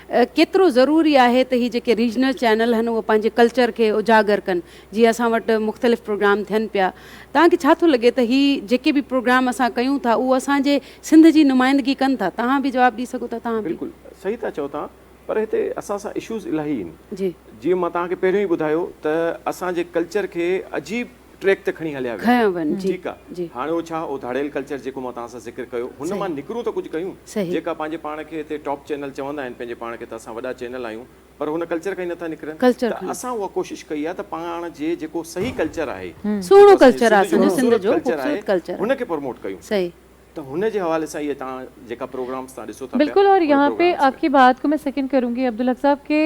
केतिरो ज़रूरी आहे त ही जेके रीजनल चैनल आहिनि उहो पंहिंजे कल्चर खे उजागर कनि। जीअं असां वटि मुख़्तलिफ़ प्रोग्राम थियनि पिया, तव्हांखे छा थो लॻे त ही जेके बि प्रोग्राम असां कयूं था उहो असांजे सिंध जी नुमाइंदगी कनि था? तव्हां बि जवाबु ॾेई सघो था। तव्हां बिल्कुलु सही था चओ तव्हां, पर हिते असां सां इशूज़ इलाही आहिनि। जी जीअं मां तव्हांखे पहिरियों ई ॿुधायो त असांजे कल्चर खे अजीब ट्रैक ते खणी हलिया वञनि। ठीकु आहे, हाणे उहो छा उधाड़ियल कल्चर जेको मां तव्हां सां ज़िक्र कयो हुन मां निकिरूं त कुझु कयूं। जेका पंहिंजे पाण खे हिते टॉप चैनल चवंदा आहिनि पंहिंजे पाण खे त असां वॾा चैनल आहियूं, पर हुन कल्चर खां ई नथा निकिरनि कल्चर त असां उहा कोशिशि कई आहे त पाण जे जेको सही कल्चर आहे सुहिणो कल्चर आहे असांजो सिंध ख़ूबसूरत जो कल्चर आहे ख़ूबसूरत कल्चर आहे। हुनखे प्रमोट कयूं सही त हुन जे हवाले सां इहे तव्हां जेका प्रोग्राम्स तव्हां ॾिसो था बिल्कुल। और यहाँ पे आपकी बात को मैं सेकंड करूंगी अब्दुल हक साहब के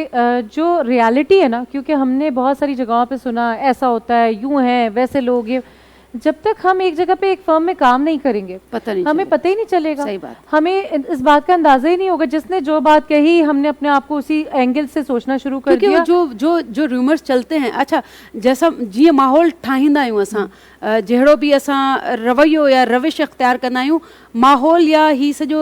जो रियलिटी है ना, क्योंकि हमने बहुत सारी जगहों पे सुना ऐसा होता है, यूं है वैसे लोग, ये जब तक हम एक जगह पे एक फर्म में काम नहीं करेंगे पता नहीं हमें चलेगा। पता ही नहीं चलेगा, सही बात। हमें इस बात का अंदाजा ही नहीं होगा। जिसने जो बात कही हमने अपने आप को उसी एंगल से सोचना शुरू कर क्योंकि दिया। वो जो जो जो रूमर्स चलते हैं, अच्छा जैसा जीअं माहौल ठाहींदा आहियूं असां, जहिड़ो बि असां रवैयो या रविश अख़्तियार कंदा आहियूं, माहौल या ही सॼो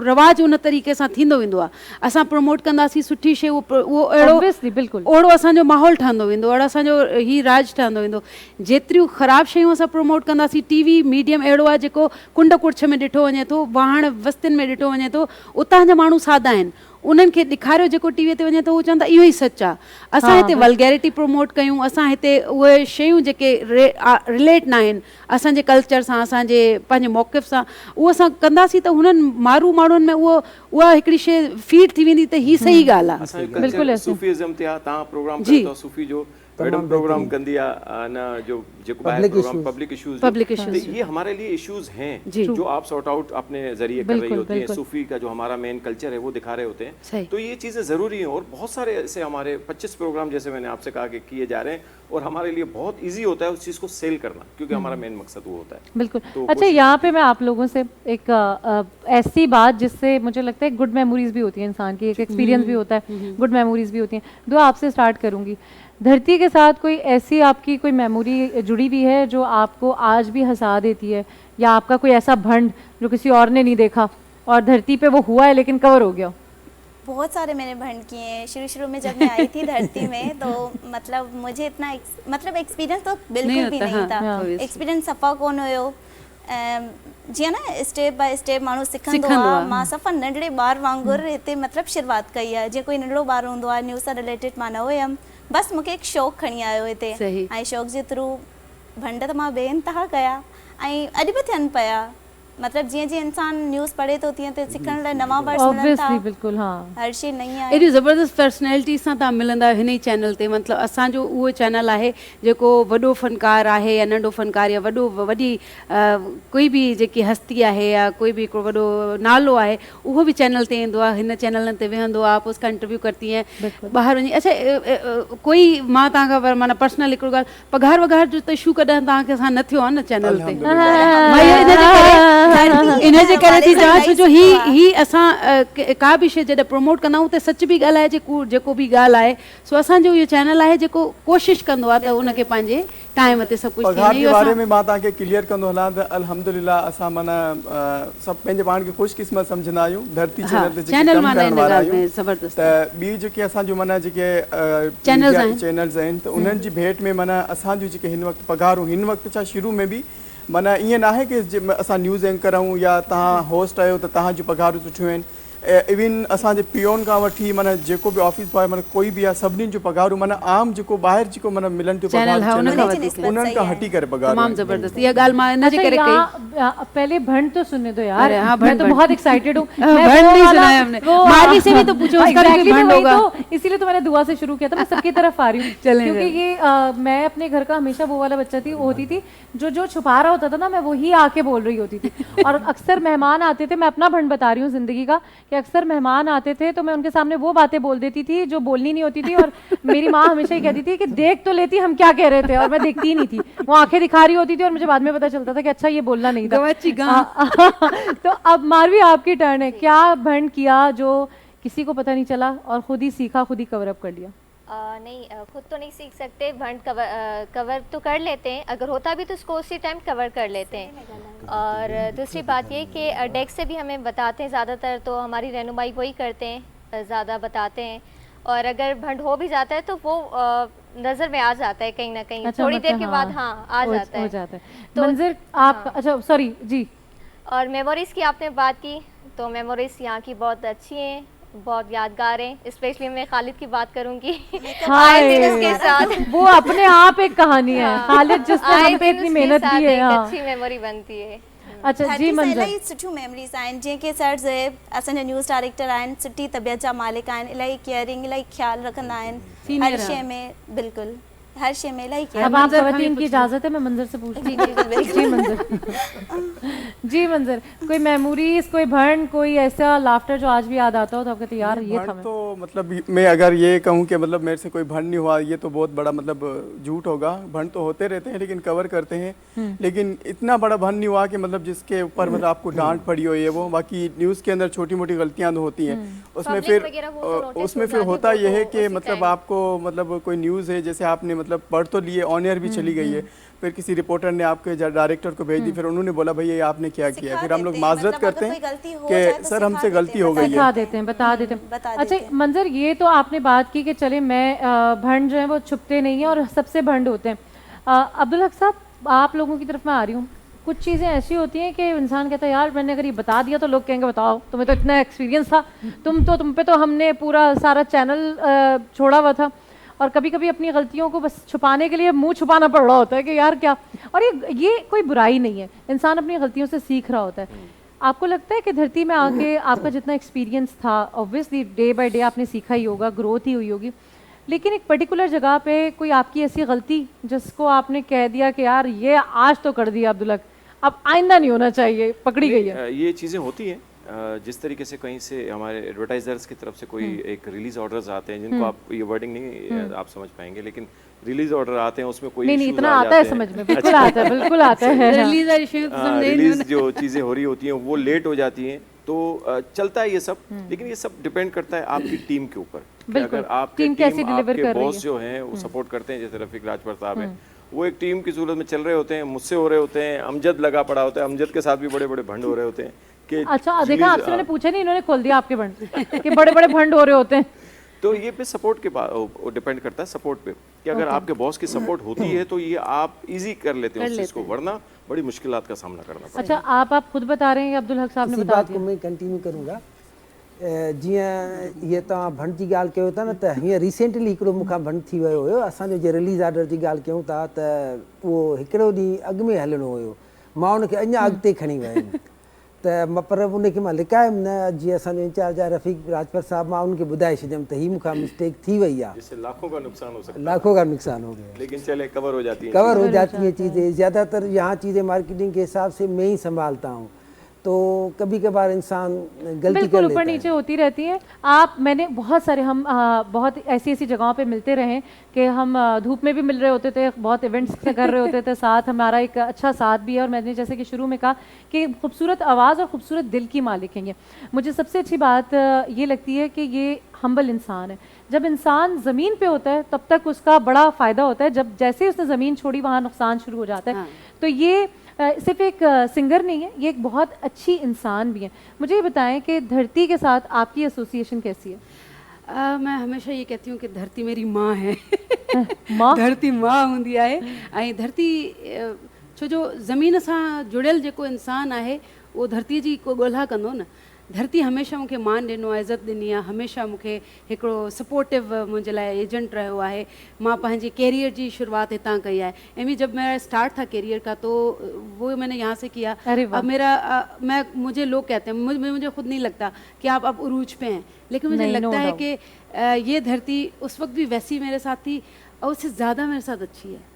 रवाज उन तरीक़े सां थींदो वेंदो आहे। असां प्रमोट कंदासीं सुठी शइ, उहो अहिड़ो Obviously, बिल्कुल। ओड़ो असांजो माहौल ठहंदो वेंदो, अहिड़ो असांजो ही राज ठहंदो वेंदो। जेतिरियूं ख़राबु शयूं असां प्रमोट कंदासीं, टीवी मीडियम अहिड़ो आहे जेको कुंड कुड़छ में ॾिठो वञे थो, वाहण वस्तियुनि में ॾिठो वञे थो, उतां जा माण्हू सादा आहिनि, उन्हनि खे ॾेखारियो जेको टीवीअ ते वञे थो, उहो चवंदा इहो ई सच आहे। असां हिते वल्गैरिटी प्रमोट कयूं, असां हिते उहे शयूं जेके रिलेट न आहिनि असांजे कल्चर सां, असांजे पंहिंजे मौक़िफ़ सां, उहो असां कंदासीं त हुननि मारू माण्हुनि में उहा हिकिड़ी शइ फीड थी वेंदी त ही सही ॻाल्हि आहे। असांजो बिल्कुलु कल्चर ऐसे। सूफ़ीज़म ते आहे। तव्हां प्रोग्राम जी। कयो था सूफ़ी जो, मैडम प्रोग्राम कंदी आहे न, जो जेको ॿाहिरि Public program issues। Public issues Public issues। ये हमारे लिए इश्यूज हैं जी। जो आप सॉर्ट आउट अपने जरिए कर रही बिल्कुल, होती हैं। बिल्कुल। सूफी का जो हमारा मेन कल्चर है वो दिखा रहे होते सही। हैं, तो ये चीज़ें ज़रूरी हैं। और बहुत सारे ऐसे हमारे 25 प्रोग्राम जैसे मैंने आपसे कहा कि किए जा रहे हैं, और हमारे लिए बहुत ईजी होता है उस चीज़ को सेल करना, क्योंकि हमारा मेन मकसद वो होता है। बिल्कुल। तो अच्छा, यहाँ पे मैं आप लोगों से एक ऐसी बात जिससे मुझे लगता है गुड मेमोरीज भी होती है इंसान की, एक एक्सपीरियंस भी होता है, गुड मेमोरीज भी होती हैं। दो आपसे स्टार्ट करूँगी। धरती के साथ कोई ऐसी आपकी कोई मेमोरी जुड़ी हुई है जो आपको आज भी हंसा देती है, या आपका कोई ऐसा भंड जो किसी और ने नहीं देखा और धरती पे वो हुआ है लेकिन कवर हो गया? बहुत सारे मैंने भंड किए हैं। शुरू में जब मैं आई थी धरती में तो मतलब मुझे इतना मतलब एक्सपीरियंस तो बिल्कुल भी नहीं था। एक्सपीरियंस सफ़ा कोन हुयो। जीअं न स्टेप बाय स्टेप माण्हू सिखंदो आहे, मां सफ़ा नंढड़े ॿार वांगुरु हिते मतिलबु शुरूआत कई आहे। जीअं कोई नंढड़ो ॿार हूंदो आहे, न्यूज़ सां रिलेटेड मां न हुयमि, बसि मूंखे हिकु शौक़ु खणी आयो हिते, ऐं शौक़ जे थ्रू भंड त मां बेइंतिहा कया ऐं अॼु बि थियनि पिया। मतलब जीअं जीअं इंसान न्यूज़ पढ़े तो तीअं ते सिखण लाइ नवां वर्ड्स मिलनि था। बिल्कुल, हाँ, हर शइ नई आहे। एॾी ज़बरदस्त पर्सनैलिटी सां तव्हां मिलंदा हिन ई चैनल ते। मतिलबु असांजो उहो चैनल आहे जेको वॾो फ़नकार आहे या नंढो फ़नकार या वॾी कोई बि जेकी हस्ती आहे या कोई बि हिकिड़ो वॾो नालो आहे, उहो बि चैनल ते ईंदो आहे, हिन चैनलनि ते वेहंदो आहे, पोइ उसका इंटरव्यू करती है ॿाहिरि वञी। अच्छा, कोई मां तव्हांखां माना पर्सनल हिकिड़ो ॻाल्हि, पघार वघार जो त इशू कॾहिं तव्हांखे असां न थियो आहे न चैनल ते? इन जे करे थी चवां, छो जो ही असां का बि शइ जॾहिं प्रमोट कंदा आहियूं त सच बि ॻाल्हाए, जेको बि ॻाल्हि आहे। सो असांजो इहो चैनल आहे जेको कोशिशि कंदो आहे त उनखे पंहिंजे टाइम ते सभु कुझु पघार जे बारे में मां तव्हांखे क्लियर कंदो हलां त अल्हम्दुलिल्लाह असां माना सभु पंहिंजे पाण खे ख़ुशकिस्मत सम्झंदा आहियूं। धरती चैनल ते जेके कमु करण वारा आहियूं, त ॿी जेके असांजो माना जेके चैनल्स आहिनि त उन्हनि जी भेट में माना असांजूं जेके हिन वक़्तु पघारूं, हिन वक़्तु छा शुरू में बि माना ईअं न आहे कि असां न्यूज़ एंकर आहियूं या तव्हां होस्ट आहियो त तव्हां जूं पघारूं सुठियूं आहिनि। इवन असांजे पियोन खां वठी माना जेको बि ऑफिस बॉय माना कोई बि आहे, सभिनीनि जूं पघारूं माना आम जेको ॿाहिरि जेको माना मिलनि थियूं उन्हनि खां हटी करे पघारूं। तमामु ज़बरदस्त इहा ॻाल्हि मां इन जे करे कई। पहले भंड तो सुनने दो यार, मैं तो बहुत एक्साइटेड हूँ। माली से भी तो पूछो, उसका भी भंड होगा। इसीलिए तो मैंने दुआ से शुरू किया था, मैं सबकी तरफ आ रही हूँ, क्योंकि ये मैं अपने घर का हमेशा वो वाला बच्चा होती थी जो छुपा रहा होता था ना, मैं वही आके बोल रही होती थी। और अक्सर मेहमान आते थे, मैं अपना भंड बता रही हूँ जिंदगी का, कि अक्सर मेहमान आते थे तो मैं उनके सामने वो बातें बोल देती थी जो बोलनी नहीं होती थी। और मेरी माँ हमेशा ही कहती थी कि देख तो लेती हम क्या कह रहे थे, और मैं देखती ही नहीं थी, वो आंखें दिखा रही होती थी और मुझे बाद में पता चलता था कि अच्छा ये बोलना नहीं था। तो अब मारवी आपकी टर्न है। क्या भंड किया जो किसी को पता नहीं चला और खुद ही सीखा, खुद ही कवर अप कर लिया? नहीं, खुद तो नहीं सीख सकते, भंड कवर तो कर लेते हैं, अगर होता भी तो उसको उसी टाइम कवर कर लेते हैं। और दूसरी बात ये कि डेस्क से भी हमें बताते हैं, ज़्यादातर तो हमारी रहनुमाई वही करते हैं, ज़्यादा बताते हैं। और अगर भंड हो भी जाता है तो वो नज़र में आ जाता है कहीं ना कहीं, अच्छा, थोड़ी मतलब देर के बाद हाँ आ जाता है। तो मंजर आप, अच्छा सॉरी जी। और मेमोरीज़ की आपने बात की, तो मेमोरीज़ यहाँ की बहुत अच्छी हैं, बहुत यादगार हैं। स्पेशली मैं खालिद की बात करूंगी। उसके साथ वो अपने आप एक कहानी है। खालिद जिसने हम पे इतनी मेहनत की है, अच्छी मेमोरी बनती है। अच्छा जी धरती सां मंज़र, इलाही सुठियूं मेमरीज़ आहिनि, जीअं की सर ज़ेब असांजा न्यूज़ डायरेक्टर आहिनि, सुठी तबियत जा मालिक आहिनि, इलाही केयरिंग, इलाही ख़्यालु रखंदा आहिनि हर शइ में, बिल्कुलु हर शइ में इलाही ख़्यालु। अब आप खवातीन की इजाज़त है मैं मंजर से पूछती हूँ। जी मंजर, जी मंजर, कोई मेमोरीज, कोई भंड, कोई ऐसा लाफ्टर जो आज भी याद आता हो तो आप कहते यार ये था। भंड तो मतलब मैं अगर ये कहूँ कि मतलब मेरे से कोई भंड नहीं हुआ, ये तो बहुत बड़ा मतलब झूठ होगा। भंड तो होते रहते हैं लेकिन कवर करते हैं, लेकिन इतना बड़ा भंड नहीं हुआ कि मतलब जिसके ऊपर मतलब आपको डांट पड़ी हो ये वो। बाकी न्यूज़ के अंदर छोटी मोटी गलतियाँ तो होती हैं, उसमें फिर होता यह है कि मतलब आपको मतलब कोई न्यूज़ है जैसे आपने मतलब पढ़ तो लिए, ऑन एयर भी चली गई है, फिर किसी रिपोर्टर ने आपके डायरेक्टर को भेज दी, फिर उन्होंने बोला भाई ये आपने क्या किया, फिर हम लोग माजरत करते हैं कि सर हमसे गलती हो गई है, बता देते हैं, बता देते हैं। अच्छा मंजर, ये तो आपने बात की कि चले मैं भंड जो है वो छुपते नहीं हैं और सबसे भंड होते हैं। अब्दुल हक साहब, आप लोगों की तरफ मैं आ रही हूँ। कुछ चीज़ें ऐसी होती हैं कि इंसान कहता है यार मैंने अगर ये बता दिया तो लोग कहेंगे बताओ तुम्हें तो इतना एक्सपीरियंस था, तुम पे तो हमने पूरा सारा चैनल छोड़ा हुआ था। और कभी कभी अपनी गलतियों को बस छुपाने के लिए मुंह छुपाना पड़ रहा होता है कि यार क्या, और ये कोई बुराई नहीं है, इंसान अपनी गलतियों से सीख रहा होता है। आपको लगता है कि धरती में आके आपका जितना एक्सपीरियंस था, ऑब्वियसली डे बाय डे आपने सीखा ही होगा, ग्रोथ ही हुई होगी, लेकिन एक पर्टिकुलर जगह पे कोई आपकी ऐसी गलती जिसको आपने कह दिया कि यार ये आज तो कर दिया अब्दुल हक, अब आइंदा नहीं होना चाहिए, पकड़ी गई है? ये चीज़ें होती हैं। जिस तरीके से कहीं से हमारे एडवर्टाइजर्स की तरफ से कोई एक रिलीज ऑर्डर्स आते हैं, जिनको आप ये वर्डिंग नहीं आप समझ पाएंगे, लेकिन रिलीज ऑर्डर आते हैं उसमें कोई नहीं इतना आता है समझ में, बिल्कुल आता है, बिल्कुल आता है। रिलीज जो चीज़ें हो रही होती हैं वो लेट हो जाती हैं, तो चलता है ये सब, लेकिन ये सब डिपेंड करता है आपकी टीम के ऊपर। अगर आपकी टीम आपके बॉस जो हैं वो सपोर्ट करते हैं, जैसे रफीक राजभर साहब हैं, वो एक टीम की सूरत में चल रहे होते हैं, मुझसे हो रहे होते हैं, अमजद लगा पड़ा होता है, अमजद के साथ भी बड़े बड़े भंड हो रहे होते हैं कि अच्छा देखा आपसे मैंने पूछा नहीं, इन्होंने खोल दिया आपके भंड कि बड़े बड़े भंड हो रहे होते हैं। तो ये पे सपोर्ट के बाद डिपेंड करता है, सपोर्ट पे, कि अगर आपके बॉस की सपोर्ट होती है तो ये आप इजी कर लेते हैं उस चीज़ को, वरना बड़ी मुश्किलात का सामना करना पड़ता है। अच्छा आप खुद बता रहे हैं, अब्दुल हक साहब ने बता दिया। मैं कंटिन्यू करूँगा। जीअं ये तव्हां भंड जी ॻाल्हि कयो था न, त हीअं रिसेंटली हिकिड़ो मूंखां भंड थी वियो हुयो। असांजो जे रिलीज़ ऑर्डर जी ॻाल्हि कयूं था त उहो हिकिड़ो ॾींहुं अॻु में हलणो हुयो, मां उनखे अञा अॻिते खणी वियुमि, त पर उनखे मां लिकायमि न। जीअं असांजो इंचार्ज आहे रफ़ीक राजभर साहब, मां उनखे ॿुधाए छॾियमि त हीअ मूंखां मिस्टेक थी वई आहे, जिससे लाखों का नुकसान हो सकता है, लाखों का नुकसान हो गया, लेकिन चले कवर हो जाती है, कवर हो जाती हैं चीज़ें। ज़्यादातर यहाँ चीज़ें मार्केटिंग के हिसाब से मैं ही संभालता हूँ, तो कभी कभार इंसान गलती कर बिल्कुल लेता ऊपर नीचे होती रहती है। आप मैंने बहुत सारे हम बहुत ऐसी जगहों पे मिलते रहे कि हम धूप में भी मिल रहे होते थे, बहुत इवेंट्स कर रहे होते थे साथ, हमारा एक अच्छा साथ भी है। और मैंने जैसे कि शुरू में कहा कि खूबसूरत आवाज़ और खूबसूरत दिल की मालिक हैं ये। मुझे सबसे अच्छी बात ये लगती है कि ये हम्बल इंसान है। जब इंसान ज़मीन पे होता है तब तक उसका बड़ा फ़ायदा होता है, जब जैसे ही उसने ज़मीन छोड़ी वहाँ नुकसान शुरू हो जाता है। तो ये सिर्फ एक सिंगर नहीं है, ये एक बहुत अच्छी इंसान भी है। मुझे ये बताएं कि धरती के साथ आपकी एसोसिएशन कैसी है? मैं हमेशा ये कहती हूँ कि धरती मेरी माँ है। माँ धरती माँ हूंदी आहे, ऐं धरती छो जो ज़मीन सां जुड़ियल जेको इंसान आहे उहो धरतीअ जी को ॻोल्हा कंदो न। धरती हमेशह मूंखे मान ॾिनो आहे, इज़त ॾिनी आहे, हमेशह मूंखे हिकिड़ो सपोर्टिव मुंहिंजे लाइ एजेंट रहियो आहे। मां पंहिंजे कैरियर जी शुरुआत हितां कई आहे। ऐं भी जब मेरा स्टार्ट था कैरियर का तो वो मैंने यहाँ से किया। अब मुझे लोग कहते हैं, मुझे खुद नहीं लगता कि आप अब उरूज पे हैं, लेकिन मुझे लगता है कि ये धरती उस वक्त भी वैसी मेरे साथ थी और उससे ज़्यादा मेरे साथ अच्छी है।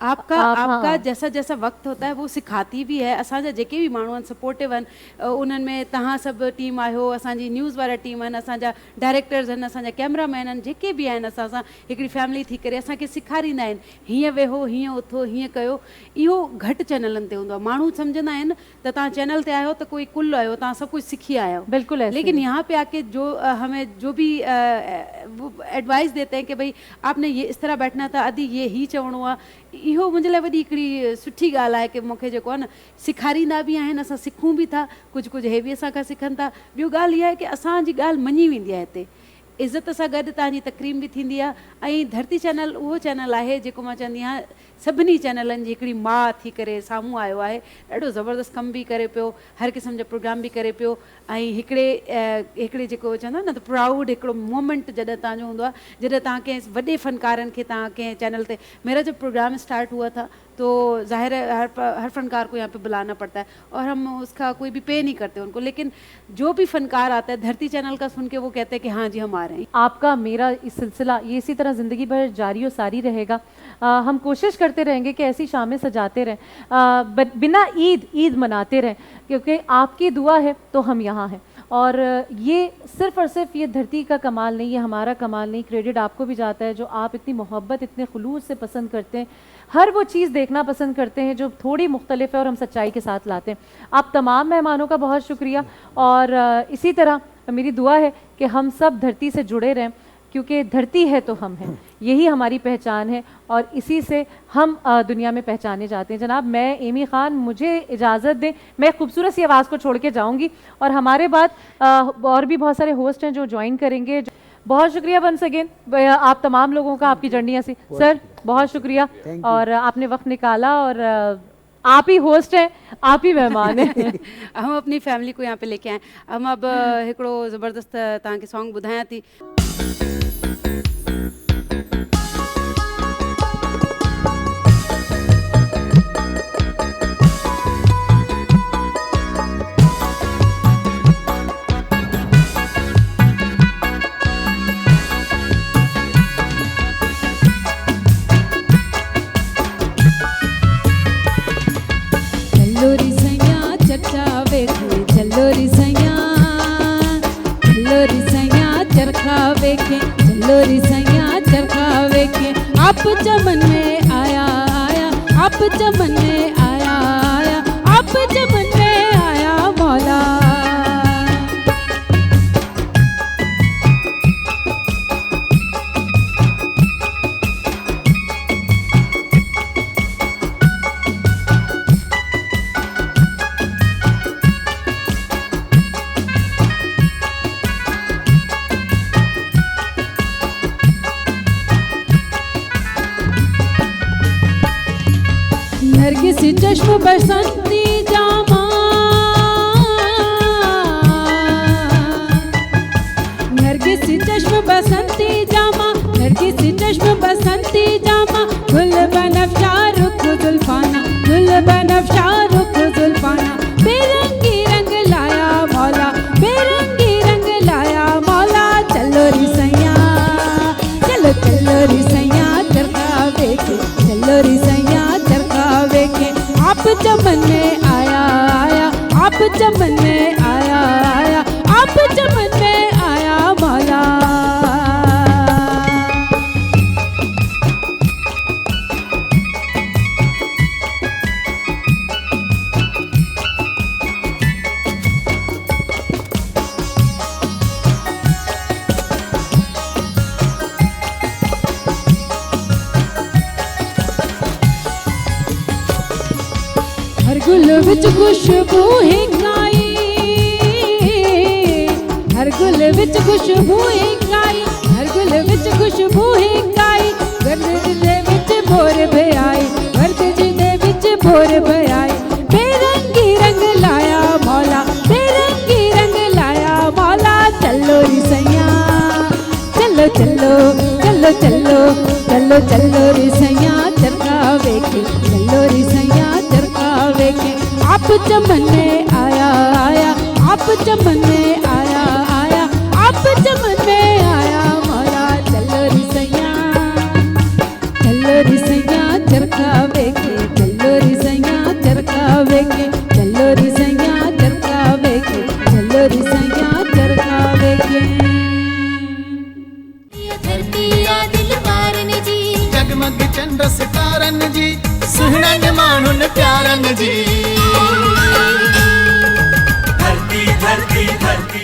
आपका जैसा जैसा वक्त होता है वो सिखाती भी है। असांजा जेके भी माण्हू आहिनि सपोर्टिव आहिनि, उन्हनि में तव्हां सभु टीम आहियो, असांजी न्यूज़ वारा टीम आहिनि, असांजा डायरेक्टर्स आहिनि, असांजा कैमरामैन आहिनि, जेके बि आहिनि असां सां हिकिड़ी फैमिली थी करे असांखे सेखारींदा आहिनि, हीअं वेहो, हीअं उथो, हीअं कयो। इहो घटि चैनलनि ते हूंदो आहे। माण्हू सम्झंदा आहिनि त तव्हां चैनल ते आहियो त कोई कुल आहियो, तव्हां सभु कुझु सिखी आया आहियो। बिल्कुल, लेकिन यहाँ पे आके हमें जो भी एडवाइस देते हैं कि भाई आपने ये इस तरह बैठना था, अदी ये ही चवणो आहे, इहो मुंहिंजे लाइ वॾी हिकिड़ी सुठी ॻाल्हि आहे कि मूंखे जेको आहे न सेखारींदा बि आहिनि, असां सिखूं बि था, कुझु कुझु हे बि असांखां सिखनि था। ॿियो ॻाल्हि इहा आहे कि असांजी ॻाल्हि मञी वेंदी आहे हिते, इज़त सां गॾु तव्हांजी तकरीम बि थींदी आहे। ऐं धरती चैनल उहो चैनल आहे जेको मां चवंदी आहियां सभिनी चैनलनि जी हिकिड़ी माउ थी करे साम्हूं आयो आहे, ॾाढो ज़बरदस्त कमु बि करे पियो, हर क़िस्म जा प्रोग्राम बि करे पियो। ऐं हिकिड़े जेको चवंदा न त प्राउड हिकिड़ो मोमेंट जॾहिं तव्हांजो हूंदो आहे, जॾहिं तव्हां कंहिं वॾे फ़नकारनि खे तव्हां कंहिं चैनल ते, मेरा जब प्रोग्राम स्टार्ट हुआ था तो ज़ाहिर है हर फनकार को यहाँ पे बुलाना पड़ता है और हम उसका कोई भी पे नहीं करते उनको, लेकिन जो भी फनकार आता है धरती चैनल का सुन के वो कहते हैं कि हाँ जी हम आ रहे हैं। आपका मेरा इस सिलसिला ये इसी तरह ज़िंदगी भर जारी और सारी रहेगा। हम कोशिश करते रहेंगे कि ऐसी शामें सजाते रहें, बिना ईद मनाते रहें, क्योंकि आपकी दुआ है तो हम यहाँ हैं। और ये सिर्फ़ और सिर्फ ये धरती का कमाल नहीं, ये हमारा कमाल नहीं, क्रेडिट आपको भी जाता है जो आप इतनी मोहब्बत इतने खुलूस से पसंद करते हैं, हर वो चीज़ देखना पसंद करते हैं जो थोड़ी मुख्तलिफ है और हम सच्चाई के साथ लाते हैं। आप तमाम मेहमानों का बहुत शुक्रिया और इसी तरह मेरी दुआ है कि हम सब धरती से जुड़े रहें, क्योंकि धरती है तो हम हैं, यही हमारी पहचान है और इसी से हम दुनिया में पहचाने जाते हैं। जनाब, मैं एमी ख़ान, मुझे इजाज़त दें, मैं खूबसूरत सी आवाज़ को छोड़ के जाऊंगी और हमारे बाद और भी बहुत सारे होस्ट हैं जो ज्वाइन करेंगे। बहुत शुक्रिया वंस अगेन आप तमाम लोगों का, आपकी जर्नी ऐसी। सर बहुत शुक्रिया और आपने वक्त निकाला और आप ही होस्ट हैं, आप ही मेहमान हैं। हम अपनी फैमिली को यहाँ पे लेके आए। हम अब हिकिड़ो ज़बरदस्त तव्हांखे सॉन्ग ॿुधायां थी। लोरी सैया चरखावे के आप चमन में आया आया, आप चमन में आया आया, आप चमन में आया मौला। नरगिस चश्म बसंती जामा, नरगिस चश्म बसंती जामा, नरगिस चश्म बसंती जामा, गुल बनफशा रुख जुल्फाना, गुल बनफशा रुख जुल्फाना, बेरंगी रंग लाया मौला, बेरंगी रंग लाया मौला। चलो री सैया, चलो चलो री सैया चरखावे के, चलो री सैया चरखावे के, आप चमन में आया आया, आप चमन में आया आया, आप चमन में आया मौला। हर गुल विच खुशबू हिंगाई, हर गुल विच खुशबू हिंगाई, हर गुल विच खुशबू हिंगाई, गर्द दे विच भोर भयाई, गर्द दे विच भोर भयाई, बेरंगी रंग लाया मौला, बेरंगी रंग लाया मौला। चलो री सैया, चलो चलो चलो चलो चलो चलो री सैया चरखावे के, चलो री सैया चरखावे के, आप चमन में आया आया, आप चमन में आया आया, आप चमन में आया मौला। चलो री सैया, चलो री सैया चरखावे के, चलो री सैया चरखावे के, चलो री सैया चरखावे के, चलो री सैया चरखावे के। धरती आ दिल पारन जी, जगमग चंद्र सितारन जी, सुहिणन माण्हुनि प्यारन जी। धरती धरती धरती